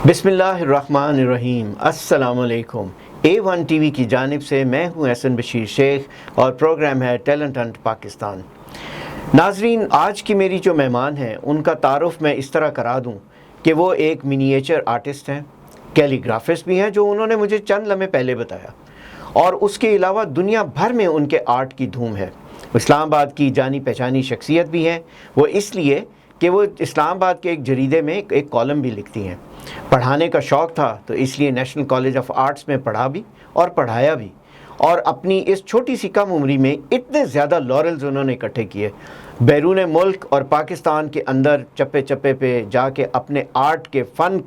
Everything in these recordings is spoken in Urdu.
بسم اللہ الرحمن الرحیم۔ السلام علیکم۔ A1 ٹی وی کی جانب سے میں ہوں احسن بشیر شیخ اور پروگرام ہے ٹیلنٹ ہنٹ پاکستان۔ ناظرین، آج کی میری جو مہمان ہیں ان کا تعارف میں اس طرح کرا دوں کہ وہ ایک منییچر آرٹسٹ ہیں، کیلی گرافسٹ بھی ہیں، جو انہوں نے مجھے چند لمحے پہلے بتایا، اور اس کے علاوہ دنیا بھر میں ان کے آرٹ کی دھوم ہے۔ اسلام آباد کی جانی پہچانی شخصیت بھی ہیں، وہ اس لیے کہ وہ اسلام آباد کے ایک جریدے میں ایک کالم بھی لکھتی ہیں۔ پڑھانے کا شوق تھا تو اس لیے نیشنل کالج آف آرٹس میں پڑھا بھی اور پڑھایا بھی، اور اپنی اس چھوٹی سی کم عمری میں اتنے زیادہ لورلز انہوں نے اکٹھے کیے، بیرون ملک اور پاکستان کے اندر چپے چپے پہ جا کے اپنے آرٹ کے فن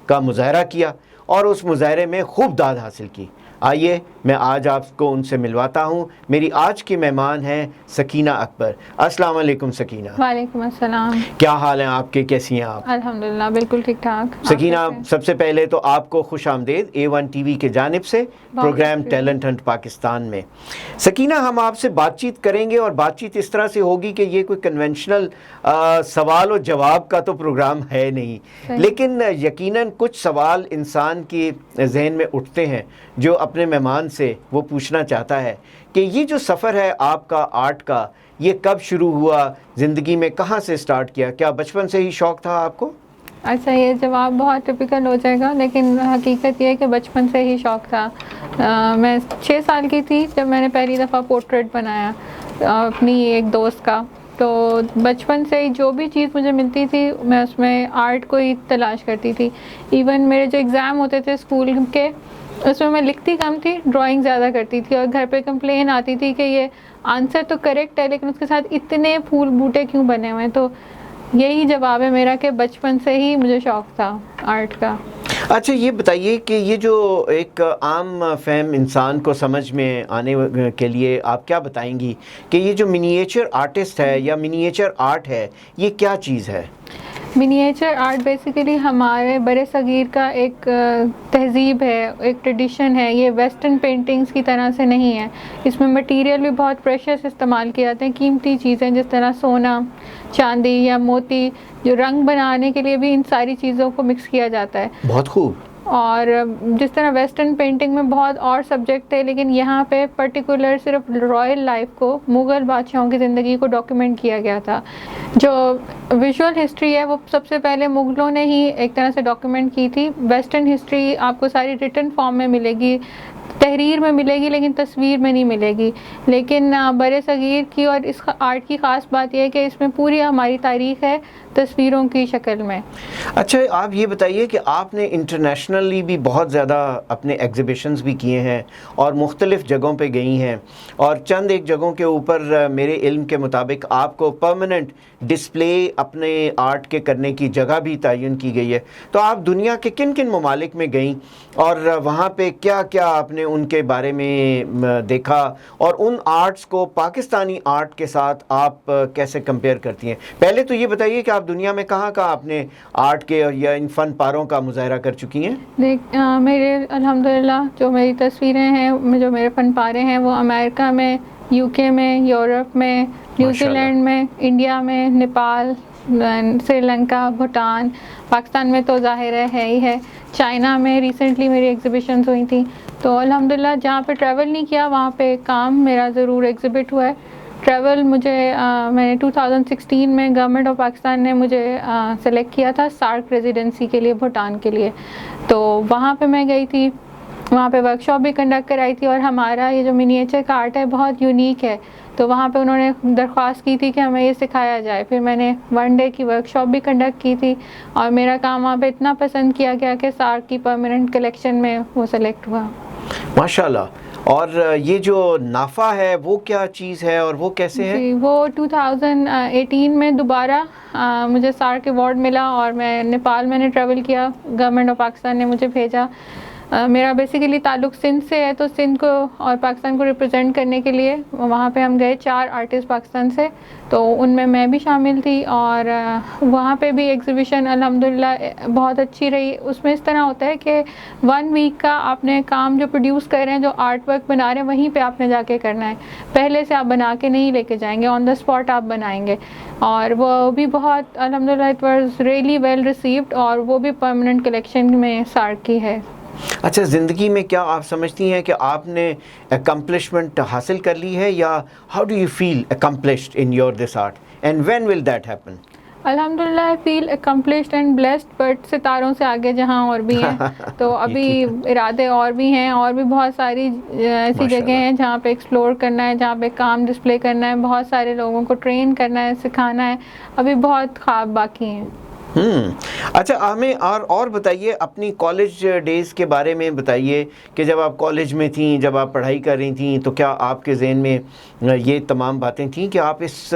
کا مظاہرہ کیا اور اس مظاہرے میں خوب داد حاصل کی۔ آئیے میں آج آپ کو ان سے ملواتا ہوں۔ میری آج کی مہمان ہیں سکینہ اکبر۔ السلام علیکم سکینہ۔ وعلیکم السلام۔ کیا حال ہیں آپ کے، کیسی ہیں آپ؟ الحمدللہ بالکل ٹھیک ٹھاک۔ سکینہ، سب سے پہلے تو آپ کو خوش آمدید A1 ٹی وی کے جانب سے پروگرام ٹیلنٹ ہنٹ پاکستان میں۔ سکینہ، ہم آپ سے بات چیت کریں گے اور بات چیت اس طرح سے ہوگی کہ یہ کوئی کنونشنل سوال و جواب کا تو پروگرام ہے نہیں، لیکن یقیناً کچھ سوال انسان کی ذہن میں اٹھتے ہیں جو اپنے مہمان سے وہ پوچھنا چاہتا ہے کہ یہ جو سفر ہے آپ کا آرٹ کا، یہ کب شروع ہوا، زندگی میں کہاں سے سٹارٹ کیا؟ کیا بچپن سے ہی شوق تھا آپ کو؟ اچھا، یہ جواب بہت ٹپیکل ہو جائے گا، لیکن حقیقت یہ ہے کہ بچپن سے ہی شوق تھا۔ میں 6 سال کی تھی جب میں نے پہلی دفعہ پورٹریٹ بنایا اپنی ایک دوست کا۔ تو بچپن سے ہی جو بھی چیز مجھے ملتی تھی میں اس میں آرٹ کو ہی تلاش کرتی تھی۔ ایون میرے جو ایگزام ہوتے تھے اسکول کے، اس میں لکھتی کم تھی، ڈرائنگ زیادہ کرتی تھی، اور گھر پہ کمپلین آتی تھی کہ یہ آنسر تو کریکٹ ہے لیکن اس کے ساتھ اتنے پھول بوٹے کیوں بنے ہوئے ہیں۔ تو یہی جواب ہے میرا کہ بچپن سے ہی مجھے شوق تھا آرٹ کا۔ اچھا، یہ بتائیے کہ یہ جو ایک عام فہم انسان کو سمجھ میں آنے کے لیے آپ کیا بتائیں گی کہ یہ جو منییچر آرٹسٹ ہے یا منییچر آرٹ ہے، یہ کیا چیز ہے؟ منییچر آرٹ بیسیکلی ہمارے بر صغیر کا ایک تہذیب ہے، ایک ٹریڈیشن ہے۔ یہ ویسٹرن پینٹنگز کی طرح سے نہیں ہے۔ اس میں مٹیریل بھی بہت پریشیس استعمال کیے جاتے ہیں، قیمتی چیزیں جس طرح سونا، چاندی یا موتی، جو رنگ بنانے کے لیے بھی ان ساری چیزوں کو مکس کیا جاتا ہے۔ بہت خوب۔ اور جس طرح ویسٹرن پینٹنگ میں بہت اور سبجیکٹ تھے، لیکن یہاں پہ پرٹیکولر صرف رائل لائف کو، مغل بادشاہوں کی زندگی کو ڈاکیومنٹ کیا گیا تھا۔ جو ویژول ہسٹری ہے وہ سب سے پہلے مغلوں نے ہی ایک طرح سے ڈاکیومنٹ کی تھی۔ ویسٹرن ہسٹری آپ کو ساری ریٹن فارم میں ملے گی، تحریر میں ملے گی، لیکن تصویر میں نہیں ملے گی۔ لیکن بر صغیر کی اور اس آرٹ کی خاص بات یہ ہے کہ اس میں پوری ہماری تاریخ ہے تصویروں کی شکل میں۔ اچھا، آپ یہ بتائیے کہ آپ نے انٹرنیشنلی بھی بہت زیادہ اپنے ایگزیبیشنز بھی کیے ہیں اور مختلف جگہوں پہ گئی ہیں، اور چند ایک جگہوں کے اوپر میرے علم کے مطابق آپ کو پرماننٹ ڈسپلے اپنے آرٹ کے کرنے کی جگہ بھی تعین کی گئی ہے۔ تو آپ دنیا کے کن کن ممالک میں گئیں اور وہاں پہ کیا کیا آپ نے ان کے بارے میں دیکھا، اور ان آرٹس کو پاکستانی آرٹ کے ساتھ آپ کیسے کمپیئر کرتی ہیں؟ پہلے تو یہ بتائیے کہ آپ دنیا میں کہاں کہاں اپنے آرٹ کے یا ان فن پاروں کا مظاہرہ کر چکی ہیں؟ میرے الحمدللہ جو میری تصویریں ہیں، جو میرے فن پارے ہیں، وہ امریکہ میں، UK میں، یورپ میں، نیوزی لینڈ میں، انڈیا میں، نیپال، سری لنکا، بھوٹان، پاکستان میں تو ظاہر ہے ہی ہے، چائنا میں ریسنٹلی میری ایگزیبیشنز ہوئی تھیں۔ تو الحمدللہ جہاں پہ ٹریول نہیں کیا وہاں پہ کام میرا ضرور ایگزیبٹ ہوا ہے۔ ٹریول میں نے 2016 میں گورنمنٹ آف پاکستان نے مجھے سلیکٹ کیا تھا سارک ریزیڈنسی کے لیے، بھوٹان کے لیے۔ تو وہاں پہ میں گئی تھی، وہاں پہ ورک شاپ بھی کنڈکٹ کرائی تھی، اور ہمارا یہ جو منییچر کا آرٹ ہے بہت یونیک ہے، تو وہاں پہ انہوں نے درخواست کی تھی کہ ہمیں یہ سکھایا جائے۔ پھر میں نے 1 ڈے کی ورک شاپ بھی کنڈکٹ کی تھی، اور میرا کام وہاں پہ اتنا پسند کیا گیا کہ سارک کی پرماننٹ کلیکشن میں وہ سلیکٹ ہوا۔ ماشاءاللہ۔ اور یہ جو نافع ہے وہ کیا چیز ہے اور وہ کیسے ہے؟ جی، وہ 2018 میں دوبارہ مجھے سارک ایوارڈ ملا، اور میں نیپال میں نے ٹریول کیا، گورنمنٹ آف پاکستان نے مجھے بھیجا۔ میرا بیسیکلی تعلق سندھ سے ہے، تو سندھ کو اور پاکستان کو ریپرزینٹ کرنے کے لیے وہاں پہ ہم گئے 4 آرٹسٹ پاکستان سے، تو ان میں بھی شامل تھی. اور وہاں پہ بھی ایگزیبیشن الحمدللہ بہت اچھی رہی. اس میں اس طرح ہوتا ہے کہ 1 ویک کا آپ نے کام جو پروڈیوس کر رہے ہیں، جو آرٹ ورک بنا رہے ہیں، وہیں پہ آپ نے جا کے کرنا ہے. پہلے سے آپ بنا کے نہیں لے کے جائیں گے، آن دا اسپاٹ آپ بنائیں گے. اور وہ بھی بہت الحمدللہ it was really well received, اور وہ بھی پرماننٹ کلیکشن میں سارٹ کی ہے. اچھا، زندگی میں کیا آپ سمجھتی ہیں کہ آپ نے اکمپلشمنٹ حاصل کر لی ہے، یا how do you feel accomplished in your this art and when will that happen? الحمدللہ I feel accomplished and blessed, but ستاروں سے آگے جہاں اور بھی ہیں. تو ابھی ارادے اور بھی ہیں، اور بھی بہت ساری ایسی جگہیں ہیں جہاں پہ ایکسپلور کرنا ہے، جہاں پہ کام ڈسپلے کرنا ہے، بہت سارے لوگوں کو ٹرین کرنا ہے، سکھانا ہے. ابھی بہت خواب باقی ہیں. اچھا، ہمیں اور بتائیے اپنی کالج ڈیز کے بارے میں بتائیے کہ جب آپ کالج میں تھیں، جب آپ پڑھائی کر رہی تھیں، تو کیا آپ کے ذہن میں یہ تمام باتیں تھیں کہ آپ اس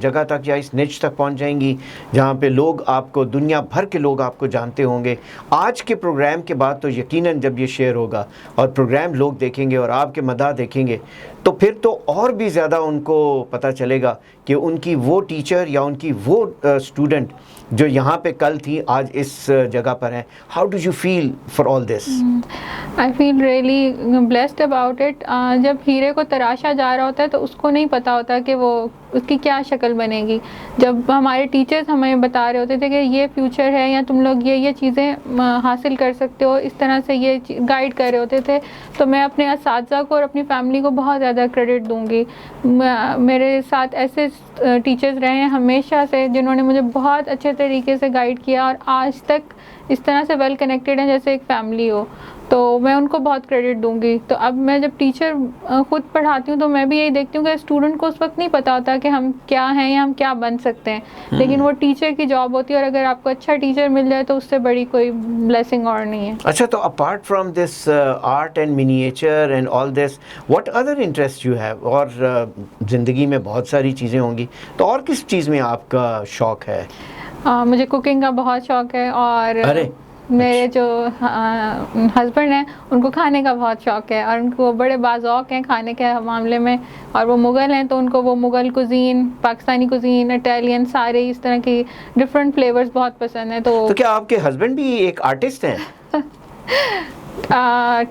جگہ تک یا اس نچ تک پہنچ جائیں گی جہاں پہ لوگ آپ کو، دنیا بھر کے لوگ آپ کو جانتے ہوں گے؟ آج کے پروگرام کے بعد تو یقیناً جب یہ شیئر ہوگا اور پروگرام لوگ دیکھیں گے اور آپ کے مداح دیکھیں گے، تو پھر تو اور بھی زیادہ ان کو پتہ چلے گا کہ ان کی وہ ٹیچر یا ان کی وہ اسٹوڈنٹ جو یہاں پہ کل تھی آج اس جگہ پر ہیں. How do you feel for all this? I feel really blessed about it. جب ہیرے کو تراشا جا رہا ہوتا ہے تو اس کو نہیں پتہ ہوتا کہ وہ اس کی کیا شکل بنے گی. جب ہمارے ٹیچرز ہمیں بتا رہے ہوتے تھے کہ یہ فیوچر ہے، یا تم لوگ یہ چیزیں حاصل کر سکتے ہو، اس طرح سے یہ گائیڈ کر رہے ہوتے تھے، تو میں اپنے اساتذہ کو اور اپنی فیملی کو بہت زیادہ کریڈٹ دوں گی. میرے ساتھ ایسے ٹیچرز رہے ہیں ہمیشہ سے جنہوں نے مجھے بہت اچھے طریقے سے گائیڈ کیا، اور آج تک اس طرح سے ویل کنیکٹڈ ہیں جیسے ایک فیملی ہو. تو میں ان کو بہت کریڈٹ دوں گی. تو اب میں جب ٹیچر خود پڑھاتی ہوں تو میں بھی یہی دیکھتی ہوں کہ اسٹوڈنٹ کو اس وقت نہیں پتا ہوتا کہ ہم کیا ہیں یا ہم کیا بن سکتے ہیں، لیکن وہ ٹیچر کی جاب ہوتی ہے، اور اگر آپ کو اچھا ٹیچر مل جائے تو اس سے بڑی کوئی بلیسنگ اور نہیں ہے. اچھا، تو apart from this art and miniature and all this, what other interest you have? اور زندگی میں بہت ساری چیزیں ہوں گی، تو اور کس چیز میں آپ کا شوق ہے؟ مجھے کوکنگ کا بہت شوق ہے، اور میرے جو ہسبینڈ ہیں ان کو کھانے کا بہت شوق ہے، اور ان کو بڑے باذوق ہیں کھانے کے معاملے میں. اور وہ مغل ہیں تو ان کو وہ Mughal cuisine, Pakistani cuisine, Italian, سارے اس طرح کی ڈفرینٹ فلیورز بہت پسند ہیں. تو کیا آپ کے ہسبینڈ بھی ایک آرٹسٹ ہیں؟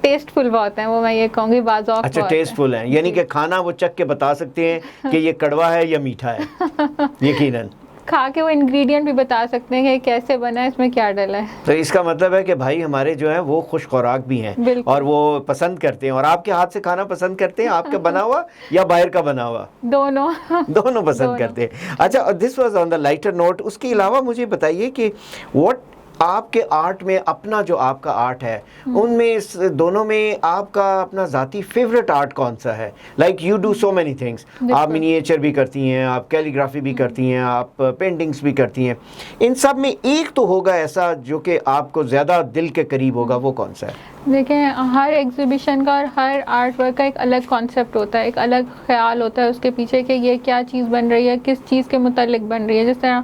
ٹیسٹ فل بہت ہیں وہ، میں یہ کہوں گی باذوق. اچھا، ٹیسٹ فل ہیں، یعنی کہ کھانا وہ چکھ کے بتا سکتے ہیں کہ یہ کڑوا ہے یا میٹھا ہے. یقیناً کھا کے وہ انگریڈینٹ بھی بتا سکتے ہیں کہ کیسے بنا ہے، اس میں کیا ڈلا ہے. تو اس کا مطلب ہے کہ بھائی ہمارے جو ہیں وہ خوش خوراک بھی ہیں، اور وہ پسند کرتے ہیں. اور آپ کے ہاتھ سے کھانا پسند کرتے ہیں، آپ کا بنا ہوا یا باہر کا بنا ہوا؟ دونوں پسند کرتے ہیں. اچھا، this was on the lighter note. اس کے علاوہ مجھے بتائیے کہ واٹ آپ کے آرٹ میں، اپنا جو آپ کا آرٹ ہے، ان میں اس دونوں میں آپ کا اپنا ذاتی فیوریٹ آرٹ کون سا ہے؟ Like you do so many things. آپ منیچر بھی کرتی ہیں، آپ کیلیگرافی بھی کرتی ہیں، آپ پینٹنگس بھی کرتی ہیں. ان سب میں ایک تو ہوگا ایسا جو کہ آپ کو زیادہ دل کے قریب ہوگا، وہ کون سا ہے؟ دیکھیں، ہر ایگزیبیشن کا اور ہر آرٹ ورک کا ایک الگ کانسیپٹ ہوتا ہے، ایک الگ خیال ہوتا ہے اس کے پیچھے کہ یہ کیا چیز بن رہی ہے، کس چیز کے متعلق بن رہی ہے. جس طرح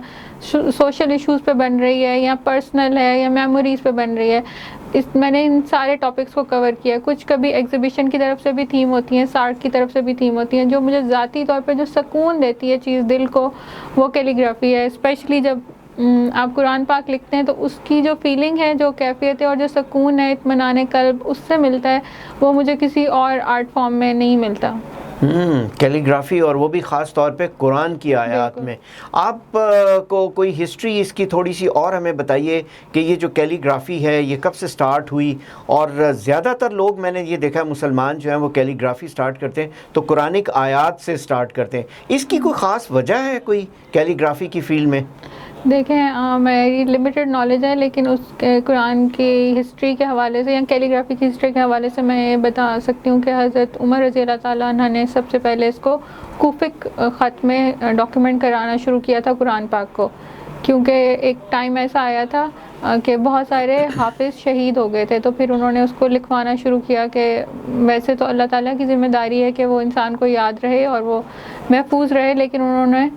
سوشل ایشوز پہ بن رہی ہے، یا پرسنل ہے، یا میموریز پہ بن رہی ہے. میں نے ان سارے ٹاپکس کو کور کیا. کچھ کبھی ایگزیبیشن کی طرف سے بھی تھیم ہوتی ہیں، سارٹ کی طرف سے بھی تھیم ہوتی ہیں. جو مجھے ذاتی طور پہ جو سکون دیتی ہے چیز دل کو، وہ کیلیگرافی ہے. اسپیشلی جب آپ قرآن پاک لکھتے ہیں تو اس کی جو فیلنگ ہے، جو کیفیت ہے، اور جو سکون ہے، اطمینان قلب اس سے ملتا ہے، وہ مجھے کسی اور آرٹ فارم میں نہیں ملتا. کیلیگرافی، اور وہ بھی خاص طور پہ قرآن کی آیات میں. آپ کو کوئی ہسٹری اس کی تھوڑی سی اور ہمیں بتائیے کہ یہ جو کیلیگرافی ہے یہ کب سے سٹارٹ ہوئی؟ اور زیادہ تر لوگ میں نے یہ دیکھا مسلمان جو ہیں وہ کیلیگرافی سٹارٹ کرتے ہیں تو قرآنک آیات سے سٹارٹ کرتے ہیں. اس کی کوئی خاص وجہ ہے کوئی کیلیگرافی کی فیلڈ میں؟ دیکھیں، میری لمیٹڈ نالج ہے، لیکن اس قرآن کی ہسٹری کے حوالے سے یا کیلیگرافی کی ہسٹری کے حوالے سے میں یہ بتا سکتی ہوں کہ حضرت عمر رضی اللہ تعالیٰ عنہ نے سب سے پہلے اس کو کوفک خط میں ڈاکیومنٹ کرانا شروع کیا تھا قرآن پاک کو. کیونکہ ایک ٹائم ایسا آیا تھا کہ بہت سارے حافظ شہید ہو گئے تھے، تو پھر انہوں نے اس کو لکھوانا شروع کیا کہ ویسے تو اللہ تعالیٰ کی ذمہ داری ہے کہ وہ انسان کو یاد رہے اور وہ محفوظ رہے، لیکن انہوں نے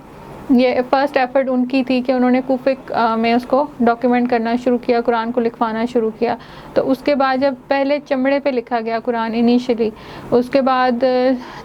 یہ فرسٹ ایفرٹ ان کی تھی کہ انہوں نے کوفک میں اس کو ڈاکیومنٹ کرنا شروع کیا, قرآن کو لکھوانا شروع کیا. تو اس کے بعد جب پہلے چمڑے پہ لکھا گیا قرآن انیشلی, اس کے بعد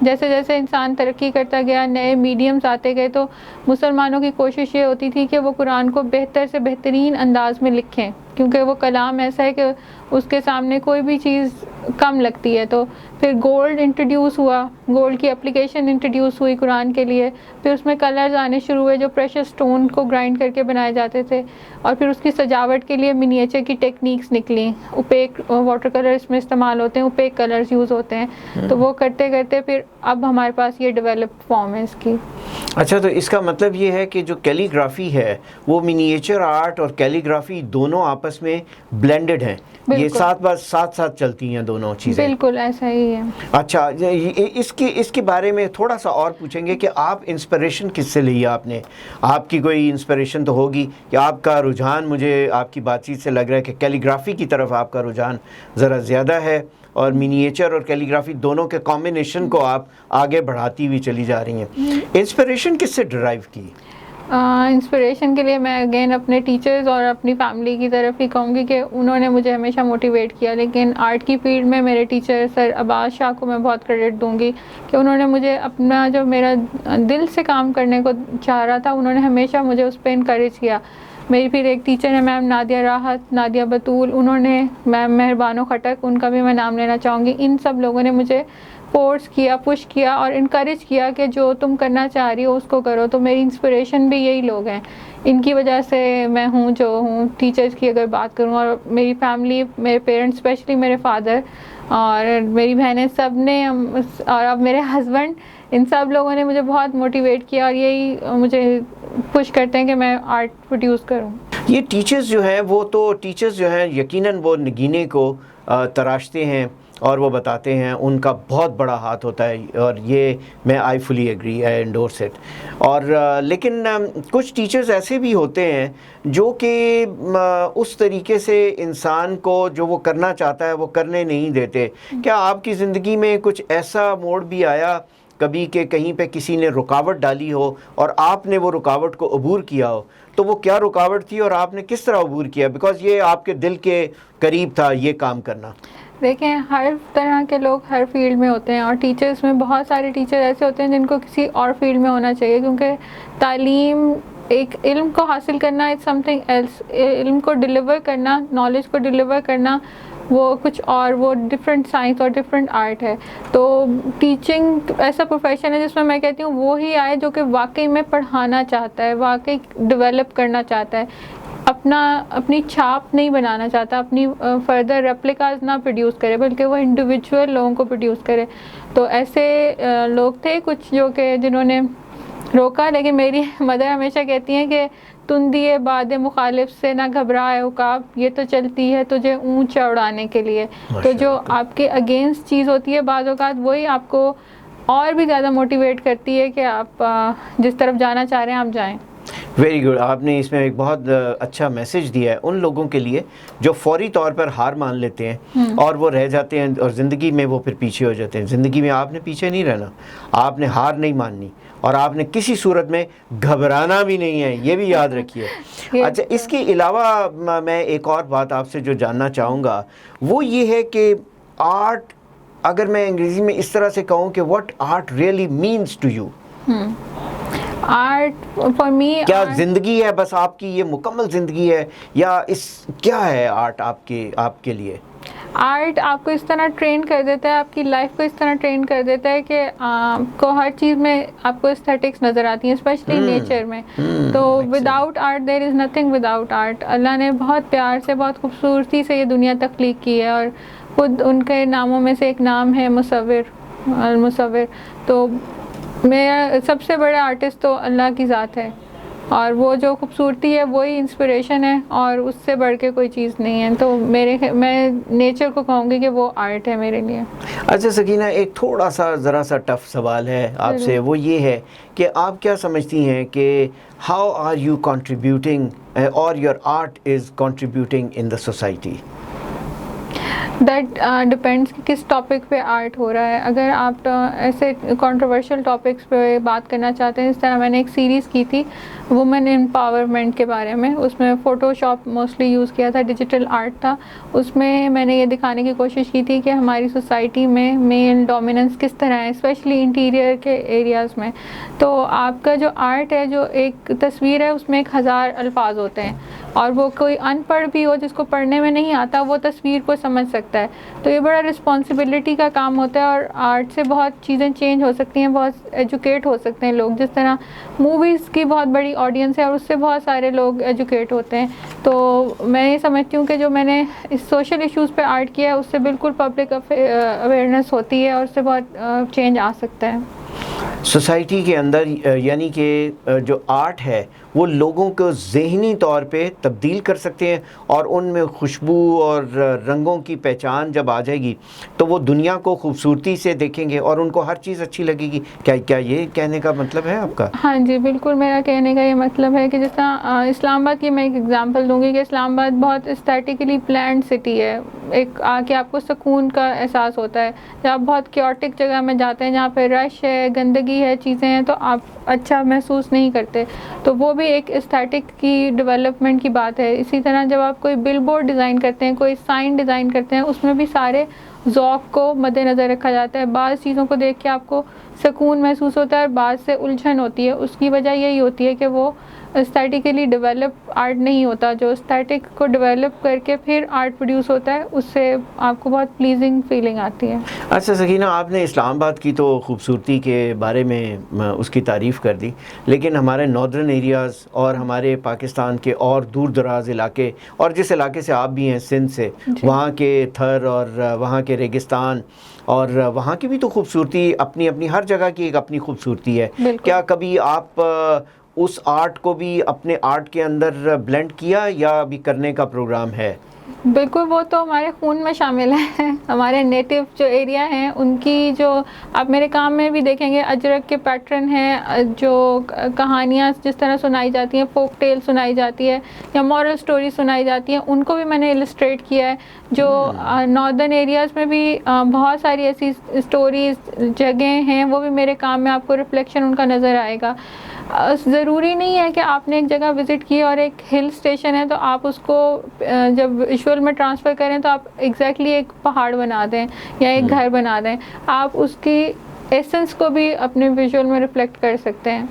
جیسے جیسے انسان ترقی کرتا گیا, نئے میڈیمز آتے گئے, تو مسلمانوں کی کوشش یہ ہوتی تھی کہ وہ قرآن کو بہتر سے بہترین انداز میں لکھیں, کیونکہ وہ کلام ایسا ہے کہ اس کے سامنے کوئی بھی چیز کم لگتی ہے. تو پھر گولڈ انٹروڈیوس ہوا, گولڈ کی اپلیکیشن انٹروڈیوس ہوئی قرآن کے لیے. پھر اس میں کلرز آنے شروع ہوئے جو پریشر سٹون کو گرائنڈ کر کے بنائے جاتے تھے, اور پھر اس کی سجاوٹ کے لیے منیچر کی ٹیکنیکس نکلیں. اوپیک واٹر کلر اس میں استعمال ہوتے ہیں, اوپیک کلرز یوز ہوتے ہیں. تو وہ کرتے کرتے پھر اب ہمارے پاس یہ ڈیولپڈ فارم ہے اس کی. اچھا, تو اس کا مطلب یہ ہے کہ جو کیلی گرافی ہے وہ منیچر آرٹ اور کیلی گرافی دونوں آپس میں بلینڈڈ ہیں, یہ ساتھ ساتھ چلتی ہیں دونوں چیزیں. بالکل ایسا ہی ہے. اچھا, اس کے بارے میں تھوڑا سا اور پوچھیں گے کہ آپ انسپریشن کس سے لی آپ نے؟ آپ کی کوئی انسپریشن تو ہوگی کہ آپ کا رجحان, مجھے آپ کی بات چیت سے لگ رہا ہے کہ کیلی گرافی کی طرف آپ کا رجحان ذرا زیادہ ہے, اور منیچر اور کیلی گرافی دونوں کے کمبینیشن کو آپ آگے بڑھاتی ہوئی چلی جا رہی ہیں. انسپریشن کس سے ڈرائیو کی؟ انسپریشن کے لیے میں اگین اپنے ٹیچرز اور اپنی فیملی کی طرف ہی کہوں گی کہ انہوں نے مجھے ہمیشہ موٹیویٹ کیا. لیکن آرٹ کی فیلڈ میں میرے ٹیچر سر عباس شاہ کو میں بہت کریڈٹ دوں گی کہ انہوں نے مجھے اپنا جو میرا دل سے کام کرنے کو چاہ رہا تھا, انہوں نے ہمیشہ مجھے اس پہ انکریج کیا. میری پھر ایک ٹیچر ہے میم نادیہ راحت, نادیہ بطول, انہوں نے, میم مہربانو خٹک, ان کا بھی میں نام لینا چاہوں گی. ان سب لوگوں نے مجھے فورس کیا, پش کیا اور انکریج کیا کہ جو تم کرنا چاہ رہی ہو اس کو کرو. تو میری انسپریشن بھی یہی لوگ ہیں, ان کی وجہ سے میں ہوں جو ہوں. ٹیچرز کی اگر بات کروں, اور میری فیملی, میرے پیرنٹس, اسپیشلی میرے فادر اور میری بہنیں, سب نے, اور اب میرے ہسبینڈ, ان سب لوگوں نے مجھے بہت موٹیویٹ کیا اور یہی مجھے پش کرتے ہیں کہ میں آرٹ پروڈیوس کروں. یہ ٹیچرز جو ہیں, وہ تو ٹیچرز جو ہیں یقیناً وہ نگینے کو تراشتے ہیں اور وہ بتاتے ہیں, ان کا بہت بڑا ہاتھ ہوتا ہے, اور یہ میں آئی فلی ایگری, آئی انڈورس اٹ. اور لیکن کچھ ٹیچرز ایسے بھی ہوتے ہیں جو کہ اس طریقے سے انسان کو جو وہ کرنا چاہتا ہے وہ کرنے نہیں دیتے. کیا آپ کی زندگی میں کچھ ایسا موڑ بھی آیا کبھی کہ کہیں پہ کسی نے رکاوٹ ڈالی ہو اور آپ نے وہ رکاوٹ کو عبور کیا ہو؟ تو وہ کیا رکاوٹ تھی اور آپ نے کس طرح عبور کیا, بیکاز یہ آپ کے دل کے قریب تھا یہ کام کرنا؟ دیکھیں, ہر طرح کے لوگ ہر فیلڈ میں ہوتے ہیں, اور ٹیچرز میں بہت سارے ٹیچر ایسے ہوتے ہیں جن کو کسی اور فیلڈ میں ہونا چاہیے, کیونکہ تعلیم, ایک علم کو حاصل کرنا اٹس سم تھنگ ایلس. علم کو ڈیلیور کرنا, نالج کو ڈیلیور کرنا, وہ کچھ اور, وہ ڈفرینٹ سائنس اور ڈفرینٹ آرٹ ہے. تو ٹیچنگ ایسا پروفیشن ہے جس میں میں کہتی ہوں وہی آئے جو کہ واقعی میں پڑھانا چاہتا ہے, واقعی ڈیولپ کرنا چاہتا ہے, اپنی چھاپ نہیں بنانا چاہتا, اپنی فردر ریپلیکاز نہ پروڈیوس کرے, بلکہ وہ انڈیویجول لوگوں کو پروڈیوس کرے. تو ایسے لوگ تھے کچھ جو کہ جنہوں نے روکا. لیکن میری مدر ہمیشہ کہتی ہیں کہ تندی باد مخالف سے نہ گھبرائے عقاب, یہ تو چلتی ہے تجھے اونچا اڑانے کے لیے. تو جو آپ کے اگینسٹ چیز ہوتی ہے بعض اوقات, وہی آپ کو اور بھی زیادہ موٹیویٹ کرتی ہے کہ آپ جس طرف جانا چاہ رہے ہیں آپ جائیں. Very good. آپ نے اس میں ایک بہت اچھا میسج دیا ہے ان لوگوں کے لیے جو فوری طور پر ہار مان لیتے ہیں اور وہ رہ جاتے ہیں اور زندگی میں وہ پھر پیچھے ہو جاتے ہیں. زندگی میں آپ نے پیچھے نہیں رہنا, آپ نے ہار نہیں ماننی, اور آپ نے کسی صورت میں گھبرانا بھی نہیں ہے, یہ بھی یاد رکھیے. اچھا, اس کے علاوہ میں ایک اور بات آپ سے جو جاننا چاہوں گا وہ یہ ہے کہ آرٹ, اگر میں انگریزی میں اس طرح سے کہوں کہ what art really means to you. Art for me, کیا زندگی ہے بس آپ کی, یہ مکمل زندگی ہے, یا کیا ہے آرٹ آپ کے لیے؟ آرٹ آپ کو اس طرح ٹرین کر دیتا ہے, آپ کی لائف کو اس طرح ٹرین کر دیتا ہے کہ آپ کو ہر چیز میں آپ کو ایستھیٹکس نظر آتی ہیں, اسپیشلی نیچر میں. تو without art there is nothing without art. اللہ نے بہت پیار سے, بہت خوبصورتی سے یہ دنیا تخلیق کی ہے, اور خود ان کے ناموں میں سے ایک نام ہے مصور, المصور. تو میرا سب سے بڑا آرٹسٹ تو اللہ کی ذات ہے, اور وہ جو خوبصورتی ہے وہی انسپریشن ہے, اور اس سے بڑھ کے کوئی چیز نہیں ہے. تو میں نیچر کو کہوں گی کہ وہ آرٹ ہے میرے لیے. اچھا سکینہ, ایک تھوڑا سا ذرا سا ٹف سوال ہے آپ سے, وہ یہ ہے کہ آپ کیا سمجھتی ہیں کہ ہاؤ آر یو کنٹریبیوٹنگ اور your art is contributing in the society? That depends کہ کس ٹاپک پہ آرٹ ہو رہا ہے. اگر آپ ایسے کنٹروورشل ٹاپکس پہ بات کرنا چاہتے ہیں, اس طرح میں نے ایک سیریز کی تھی وومن امپاورمنٹ کے بارے میں, اس میں فوٹو شاپ موسٹلی یوز کیا تھا, ڈیجیٹل آرٹ تھا. اس میں میں نے یہ دکھانے کی کوشش کی تھی کہ ہماری سوسائٹی میں میل ڈومیننس کس طرح ہے, اسپیشلی انٹیریئر کے ایریاز میں. تو آپ کا جو آرٹ ہے, جو ایک تصویر ہے, اس میں 1000 الفاظ ہوتے ہیں, اور وہ کوئی ان پڑھ بھی ہو جس کو پڑھنے میں نہیں آتا وہ تصویر کو سمجھ سکتا ہے. تو یہ بڑا رسپانسبلٹی کا کام ہوتا ہے, اور آرٹ سے بہت چیزیں چینج ہو سکتی ہیں, بہت ایجوکیٹ ہو سکتے ہیں لوگ. جس طرح موویز کی بہت بڑی آڈینس ہے اور اس سے بہت سارے لوگ ایجوکیٹ ہوتے ہیں. تو میں یہ سمجھتی ہوں کہ جو میں نے اس سوشل ایشوز پہ آرٹ کیا ہے اس سے بالکل پبلک اویئرنیس ہوتی ہے, اور اس سے بہت چینج آ سکتا ہے سوسائٹی کے اندر. یعنی کہ جو آرٹ ہے وہ لوگوں کو ذہنی طور پہ تبدیل کر سکتے ہیں, اور ان میں خوشبو اور رنگوں کی پہچان جب آ جائے گی تو وہ دنیا کو خوبصورتی سے دیکھیں گے اور ان کو ہر چیز اچھی لگے گی. کیا یہ کہنے کا مطلب ہے آپ کا؟ ہاں جی بالکل, میرا کہنے کا یہ مطلب ہے کہ جس طرح اسلام آباد کی میں ایک ایگزامپل دوں گی کہ اسلام آباد بہت اسٹیٹیکلی پلانڈ سٹی ہے. ایک آ کے آپ کو سکون کا احساس ہوتا ہے. جب آپ بہت کیوٹک جگہ میں جاتے ہیں جہاں پہ رش ہے, گندگی ہے, چیزیں ہیں, تو آپ اچھا محسوس نہیں کرتے. تو وہ بھی ایک اسٹیٹک کی ڈیولپمنٹ کی بات ہے. اسی طرح جب آپ کوئی بل بورڈ ڈیزائن کرتے ہیں, کوئی سائن ڈیزائن کرتے ہیں, اس میں بھی سارے ذوق کو مد نظر رکھا جاتا ہے. بعض چیزوں کو دیکھ کے آپ کو سکون محسوس ہوتا ہے اور بعض سے الجھن ہوتی ہے. اس کی وجہ یہی ہوتی ہے کہ وہ اسٹیٹیکلی ڈیولپ آرٹ نہیں ہوتا. جو اسٹیٹک کو ڈیولپ کر کے پھر آرٹ پروڈیوس ہوتا ہے, اس سے آپ کو بہت پلیزنگ فیلنگ آتی ہے. اچھا سکینہ, آپ نے اسلام آباد کی تو خوبصورتی کے بارے میں اس کی تعریف کر دی, لیکن ہمارے ناردرن ایریاز اور ہمارے پاکستان کے اور دور دراز علاقے, اور جس علاقے سے آپ بھی ہیں سندھ سے, وہاں کے تھر اور وہاں کے ریگستان, اور وہاں کی بھی تو خوبصورتی اپنی اپنی, ہر جگہ کی ایک اپنی خوبصورتی ہے. کیا کبھی آپ اس آرٹ کو بھی اپنے آرٹ کے اندر بلینڈ کیا یا ابھی کرنے کا پروگرام ہے؟ بالکل, وہ تو ہمارے خون میں شامل ہے. ہمارے نیٹو جو ایریا ہیں ان کی, جو آپ میرے کام میں بھی دیکھیں گے, اجرک کے پیٹرن ہیں, جو کہانیاں جس طرح سنائی جاتی ہیں, فوک ٹیل سنائی جاتی ہے یا مورل سٹوری سنائی جاتی ہیں, ان کو بھی میں نے السٹریٹ کیا ہے. جو ناردرن ایریاز میں بھی بہت ساری ایسی اسٹوریز جگہیں ہیں, وہ بھی میرے کام میں آپ کو ریفلیکشن ان کا نظر آئے گا. ضروری نہیں ہے کہ آپ نے ایک جگہ وزٹ کی اور ایک ہل اسٹیشن ہے تو آپ اس کو جب ویژول میں ٹرانسفر کریں تو آپ ایگزیکٹلی ایک پہاڑ بنا دیں یا ایک گھر بنا دیں. آپ اس کی ایسنس کو بھی اپنے ویژول میں ریفلیکٹ کر سکتے ہیں.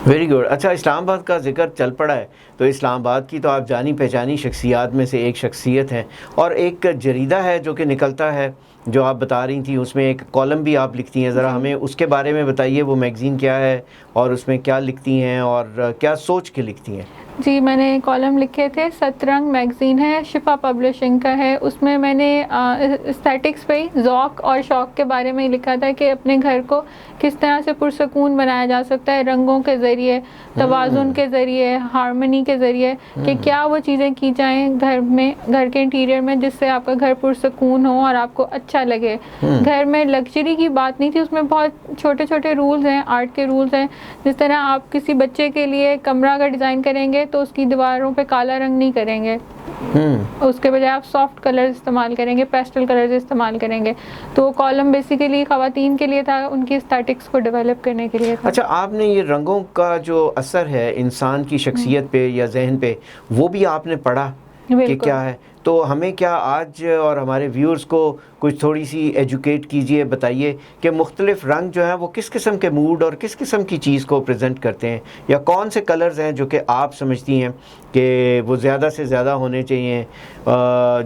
Very good. اچھا, اسلام آباد کا ذکر چل پڑا ہے تو اسلام آباد کی تو آپ جانی پہچانی شخصیات میں سے ایک شخصیت ہیں, اور ایک جریدہ ہے جو کہ نکلتا ہے جو آپ بتا رہی تھیں, اس میں ایک کالم بھی آپ لکھتی ہیں. ذرا ہمیں اس کے بارے میں بتائیے, وہ میگزین کیا ہے اور اس میں کیا لکھتی ہیں اور کیا سوچ کے لکھتی ہیں؟ جی, میں نے کالم لکھے تھے. سترنگ میگزین ہے, شفا پبلشنگ کا ہے. اس میں میں نے اسٹیٹکس پہ ہی, ذوق اور شوق کے بارے میں لکھا تھا کہ اپنے گھر کو کس طرح سے پرسکون بنایا جا سکتا ہے, رنگوں کے ذریعے, توازن کے ذریعے, ہارمنی کے ذریعے, کہ کیا وہ چیزیں کی جائیں گھر میں, گھر کے انٹیریئر میں, جس سے آپ کا گھر پرسکون ہو اور آپ کو اچھا لگے. گھر میں لگژری کی بات نہیں تھی, اس میں بہت چھوٹے چھوٹے رولز ہیں, آرٹ کے رولز ہیں. جس طرح آپ کسی بچے کے لیے کمرہ اگر ڈیزائن کریں گے تو اس کی دیواروں پہ کالا رنگ نہیں کریں گے, اس کے بجائے آپ سافٹ کلرز استعمال کریں گے, پیسٹل کلرز استعمال کریں گے. تو وہ کالم بیسیکلی خواتین کے لیے تھا, ان کی اسٹیٹکس کو ڈیولپ کرنے کے لیے تھا. اچھا, آپ نے یہ رنگوں کا جو اثر ہے انسان کی شخصیت پہ یا ذہن پہ, وہ بھی آپ نے پڑھا کہ کیا ہے؟ تو ہمیں کیا آج اور ہمارے ویورز کو کچھ تھوڑی سی ایجوکیٹ کیجئے, بتائیے کہ مختلف رنگ جو ہیں وہ کس قسم کے موڈ اور کس قسم کی چیز کو پریزنٹ کرتے ہیں, یا کون سے کلرز ہیں جو کہ آپ سمجھتی ہیں کہ وہ زیادہ سے زیادہ ہونے چاہیے.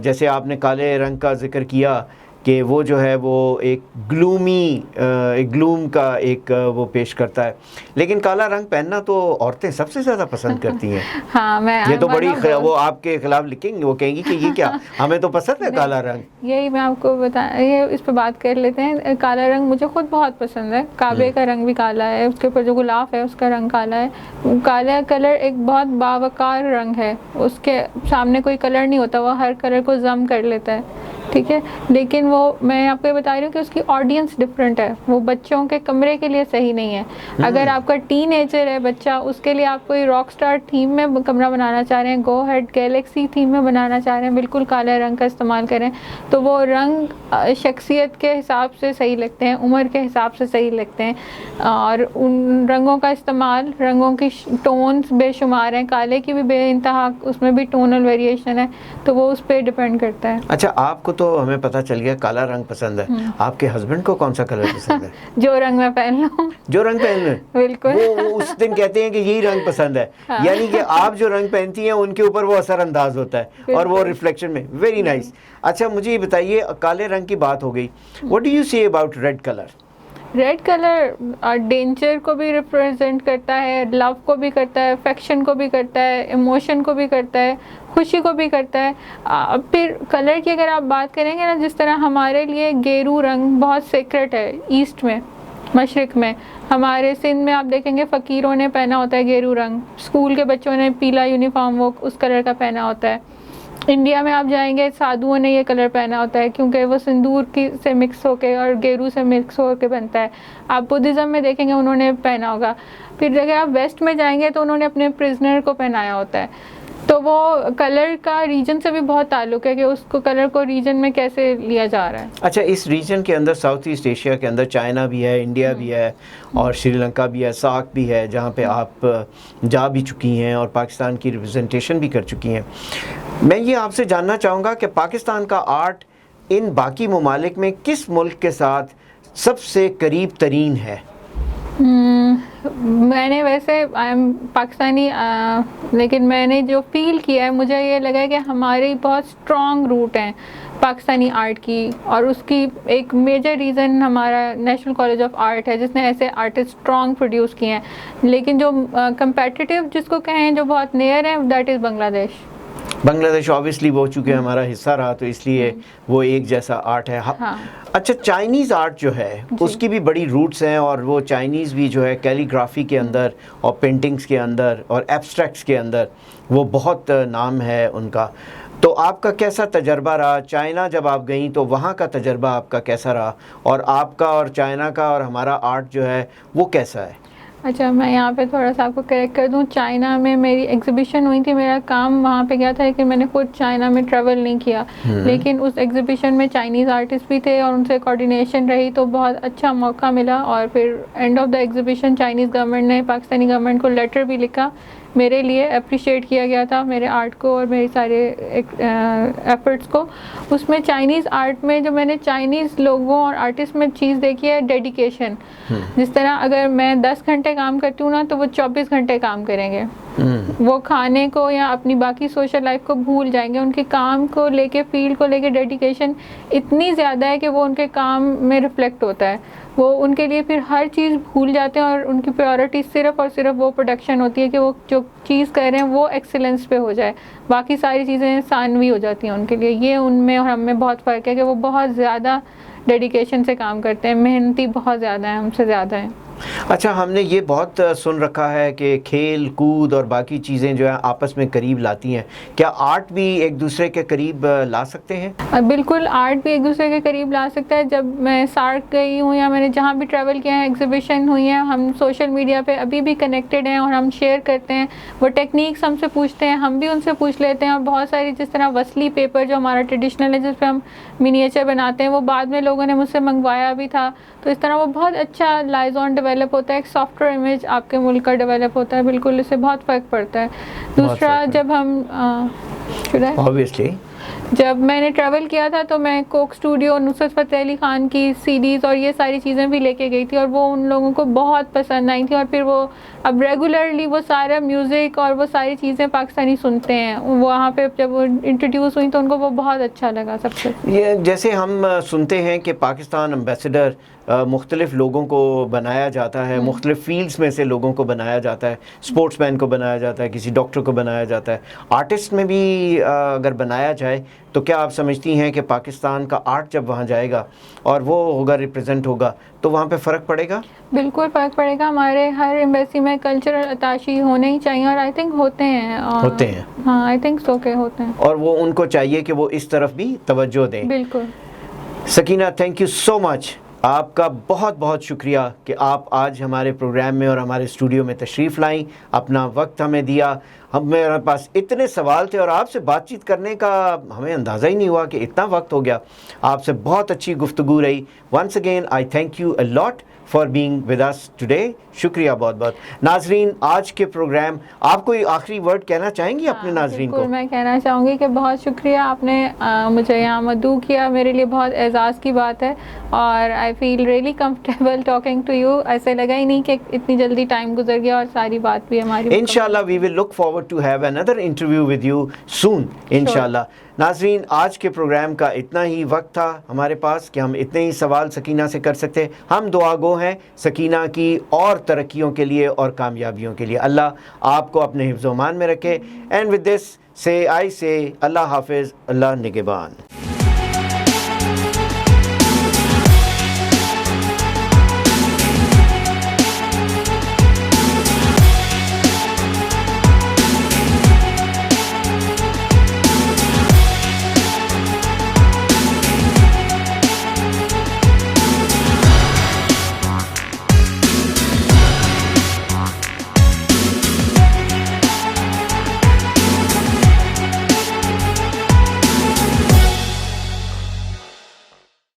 جیسے آپ نے کالے رنگ کا ذکر کیا کہ وہ جو ہے وہ ایک گلوم کا ایک وہ پیش کرتا ہے, لیکن کالا رنگ پہننا تو عورتیں سب سے زیادہ پسند کرتی ہیں. ہاں, میں یہ تو بڑی وہ آپ کے خلاف لکھیں گے, وہ کہیں گی کہ یہ کیا, ہمیں تو پسند ہے کالا رنگ. یہی میں آپ کو یہ اس پہ بات کر لیتے ہیں. کالا رنگ مجھے خود بہت پسند ہے. کعبے کا رنگ بھی کالا ہے, اس کے اوپر جو غلاف ہے اس کا رنگ کالا ہے. کالا کلر ایک بہت باوقار رنگ ہے, اس کے سامنے کوئی کلر نہیں ہوتا, وہ ہر کلر کو ضم کر لیتا ہے. ٹھیک ہے. لیکن وہ میں آپ کو یہ بتا رہی ہوں کہ اس کی آڈینس ڈفرینٹ ہے, وہ بچوں کے کمرے کے لیے صحیح نہیں ہے. اگر آپ کا ٹین ایجر ہے بچہ, اس کے لیے آپ کوئی راک اسٹار تھیم میں کمرہ بنانا چاہ رہے ہیں, گو ہیڈ گیلیکسی تھیم میں بنانا چاہ رہے ہیں, بالکل کالے رنگ کا استعمال کریں, تو وہ رنگ شخصیت کے حساب سے صحیح لگتے ہیں, عمر کے حساب سے صحیح لگتے ہیں, اور ان رنگوں کا استعمال, رنگوں کی ٹونز بے شمار ہیں, کالے کی بھی بے انتہا, اس میں بھی ٹونل ویریشن ہے, تو وہ اس پہ ڈپینڈ کرتا ہے. اچھا, آپ کو تو ہمیں پتہ چل گیا کالا رنگ پسند ہے, آپ کے ہسبینڈ کو کون سا کلر پسند ہے؟ جو رنگ میں پہن لوں. جو رنگ پہن لیں, بالکل. وہ اس دن کہتے ہیں کہ یہی رنگ پسند ہے, یعنی کہ آپ جو رنگ پہنتی ہیں ان کے اوپر وہ اثر انداز ہوتا ہے اور وہ ریفلیکشن میں. Very nice. اچھا مجھے یہ بتائیے, کالے رنگ کی بات ہو گئی, what do you see about red colour? Red colour danger کو بھی ریپرزینٹ کرتا ہے, لو کو بھی کرتا ہے, افیکشن کو بھی کرتا ہے, ایموشن کو بھی کرتا ہے, خوشی کو بھی کرتا ہے. پھر کلر کی اگر آپ بات کریں گے نا, جس طرح ہمارے لیے گیرو رنگ بہت سیکرٹ ہے ایسٹ میں, مشرق میں. ہمارے سندھ میں آپ دیکھیں گے فقیروں نے پہنا ہوتا ہے گیرو رنگ, اسکول کے بچوں نے پیلا یونیفارم وہ اس کلر کا پہنا ہوتا ہے. انڈیا میں آپ جائیں گے سادھوؤں نے یہ کلر پہنا ہوتا ہے, کیونکہ وہ سندور کی سے مکس ہو کے اور گیرو سے مکس ہو کے بنتا ہے. آپ بدھزم میں دیکھیں گے انہوں نے پہنا ہوگا. پھر اگر آپ ویسٹ میں جائیں گے تو انہوں نے اپنے پرزنر کو پہنایا ہوتا ہے. تو وہ کلر کا ریجن سے بھی بہت تعلق ہے کہ اس کو کلر کو ریجن میں کیسے لیا جا رہا ہے. اچھا, اس ریجن کے اندر ساؤتھ ایسٹ ایشیا کے اندر چائنا بھی ہے, انڈیا بھی ہے, اور سری لنکا بھی ہے, ساک بھی ہے, جہاں پہ آپ جا بھی چکی ہیں اور پاکستان کی ریپرزنٹیشن بھی کر چکی ہیں. میں یہ آپ سے جاننا چاہوں گا کہ پاکستان کا آرٹ ان باقی ممالک میں کس ملک کے ساتھ سب سے قریب ترین ہے؟ میں نے ویسے آئی ایم پاکستانی, لیکن میں نے جو فیل کیا ہے مجھے یہ لگا کہ ہماری بہت اسٹرانگ روٹ ہیں پاکستانی آرٹ کی, اور اس کی ایک میجر ریزن ہمارا نیشنل کالج آف آرٹ ہے جس نے ایسے آرٹسٹ اسٹرانگ پروڈیوس کیے ہیں. لیکن جو کمپیٹیٹیو جس کو کہیں جو بہت نیئر ہے, دیٹ از بنگلہ دیش. بنگلہ دیش آبویسلی وہ چونکہ ہمارا حصہ رہا تو اس لیے وہ ایک جیسا آرٹ ہے. اچھا, چائنیز آرٹ جو ہے اس کی بھی بڑی روٹس ہیں, اور وہ چائنیز بھی جو ہے کیلیگرافی کے اندر اور پینٹنگز کے اندر اور ایبسٹریکٹس کے اندر وہ بہت نام ہے ان کا. تو آپ کا کیسا تجربہ رہا چائنا جب آپ گئیں, تو وہاں کا تجربہ آپ کا کیسا رہا, اور آپ کا اور چائنا کا اور ہمارا آرٹ جو ہے وہ کیسا ہے؟ اچھا, میں یہاں پہ تھوڑا سا آپ کو کریکٹ کر دوں. چائنا میں میری ایگزیبیشن ہوئی تھی, میرا کام وہاں پہ گیا تھا, لیکن میں نے خود چائنا میں ٹریول نہیں کیا. لیکن اس ایگزیبیشن میں چائنیز آرٹسٹ بھی تھے اور ان سے کوآرڈینیشن رہی, تو بہت اچھا موقع ملا. اور پھر and of the exhibition Chinese government نے پاکستانی گورنمنٹ کو لیٹر بھی لکھا, میرے لیے اپریشیٹ کیا گیا تھا میرے آرٹ کو اور میری سارے ایفرٹس کو. اس میں چائنیز آرٹ میں جو میں نے چائنیز لوگوں اور آرٹسٹ میں چیز دیکھی ہے, ڈیڈیکیشن. جس طرح اگر میں 10 گھنٹے کام کرتی ہوں نا, تو وہ 24 گھنٹے کام کریں گے. وہ کھانے کو یا اپنی باقی سوشل لائف کو بھول جائیں گے. ان کے کام کو لے کے, فیلڈ کو لے کے ڈیڈیکیشن اتنی زیادہ ہے کہ وہ ان کے کام میں ریفلیکٹ ہوتا ہے. وہ ان کے لیے پھر ہر چیز بھول جاتے ہیں, اور ان کی پریورٹی صرف اور صرف وہ پروڈکشن ہوتی ہے کہ وہ جو چیز کر رہے ہیں وہ ایکسیلنس پہ ہو جائے, باقی ساری چیزیں ثانوی ہو جاتی ہیں ان کے لیے. یہ ان میں اور ہم میں بہت فرق ہے کہ وہ بہت زیادہ ڈیڈیکیشن سے کام کرتے ہیں, محنتی بہت زیادہ ہیں, ہم سے زیادہ ہیں. اچھا, ہم نے یہ بہت سن رکھا ہے کہ کھیل کود اور باقی چیزیں جو ہیں آپس میں قریب لاتی ہیں. کیا آرٹ بھی ایک دوسرے کے قریب لا سکتے ہیں؟ بالکل, آرٹ بھی ایک دوسرے کے قریب لا سکتا ہے. جب میں سارک گئی ہوں یا میں نے جہاں بھی ٹریول کیا ہے, ایگزیبیشن ہوئی ہیں, ہم سوشل میڈیا پہ ابھی بھی کنیکٹڈ ہیں اور ہم شیئر کرتے ہیں. وہ ٹیکنیکس ہم سے پوچھتے ہیں, ہم بھی ان سے پوچھ لیتے ہیں. اور بہت ساری جس طرح وصلی پیپر جو ہمارا ٹریڈیشنل ہے جس پہ ہم منیچر بناتے ہیں, وہ بعد میں لوگوں نے مجھ سے منگوایا بھی تھا. تو اس طرح وہ بہت اچھا لائزون ڈیولپ ہوتا ہے, ایک سافٹ ویئر امیج آپ کے ملک کا ڈیولپ ہوتا ہے. بالکل, اس سے بہت فرق پڑتا ہے. دوسرا, جب ہم جب میں نے ٹریول کیا تھا تو میں کوک اسٹوڈیو, نصرت فتح علی خان کی سیڈیز اور یہ ساری چیزیں بھی لے کے گئی تھی, اور وہ ان لوگوں کو بہت پسند آئی تھی. اور پھر وہ اب ریگولرلی وہ سارا میوزک اور وہ ساری چیزیں پاکستانی سنتے ہیں. وہاں پہ جب وہ انٹروڈیوس ہوئی تو ان کو وہ بہت اچھا لگا. سب سے یہ جیسے ہم سنتے ہیں کہ پاکستان امبیسڈر مختلف لوگوں کو بنایا جاتا ہے, مختلف فیلڈز میں سے لوگوں کو بنایا جاتا ہے, اسپورٹس مین کو بنایا جاتا ہے, کسی ڈاکٹر کو بنایا جاتا ہے, آرٹسٹ میں بھی اگر بنایا جائے تو کیا آپ سمجھتی ہیں کہ پاکستان کا آرٹ جب وہاں جائے گا اور وہ ہوگا ریپرزینٹ ہوگا تو وہاں پہ فرق پڑے گا؟ بالکل فرق پڑے گا. ہمارے ہر ایمبیسی میں کلچرل اتاشی ہونے ہی چاہیے اور آئی تھنک ہوتے ہیں. ہاں آئی تھنک سو کہ ہوتے ہیں, اور وہ ان کو چاہیے کہ وہ اس طرف بھی توجہ دیں. بالکل. سکینہ تھینک یو سو مچ, آپ کا بہت بہت شکریہ کہ آپ آج ہمارے پروگرام میں اور ہمارے اسٹوڈیو میں تشریف لائیں, اپنا وقت ہمیں دیا. میرے پاس اتنے سوال تھے اور آپ سے بات چیت کرنے کا ہمیں اندازہ ہی نہیں ہوا کہ اتنا وقت ہو گیا. آپ سے بہت اچھی گفتگو رہی. Once again I thank you a lot for being with us today. شکریہ بہت بہت. ناظرین, آج کے پروگرام آپ کوئی آخری ورڈ کہنا چاہیں گی اپنے ناظرین کو؟ بالکل, میں کہنا چاہوں گی کہ بہت شکریہ, آپ نے مجھے یہاں مدعو کیا, میرے لیے بہت اعزاز کی بات ہے اور I feel really comfortable talking to you. ایسے لگا ہی نہیں کہ اتنی جلدی ٹائم گزر گیا اور ساری بات بھی ہماری. انشاءاللہ we will look forward to have another interview with you soon انشاءاللہ. ناظرین, آج کے پروگرام کا اتنا ہی وقت تھا ہمارے پاس کہ ہم اتنے ہی سوال سکینہ سے کر سکتے. ہم دعا گو ہیں سکینہ کی اور ترقیوں کے لیے اور کامیابیوں کے لیے. اللہ آپ کو اپنے حفظ و امان میں رکھے. اینڈ ود دس سے آئی سے اللہ حافظ, اللہ نگہبان.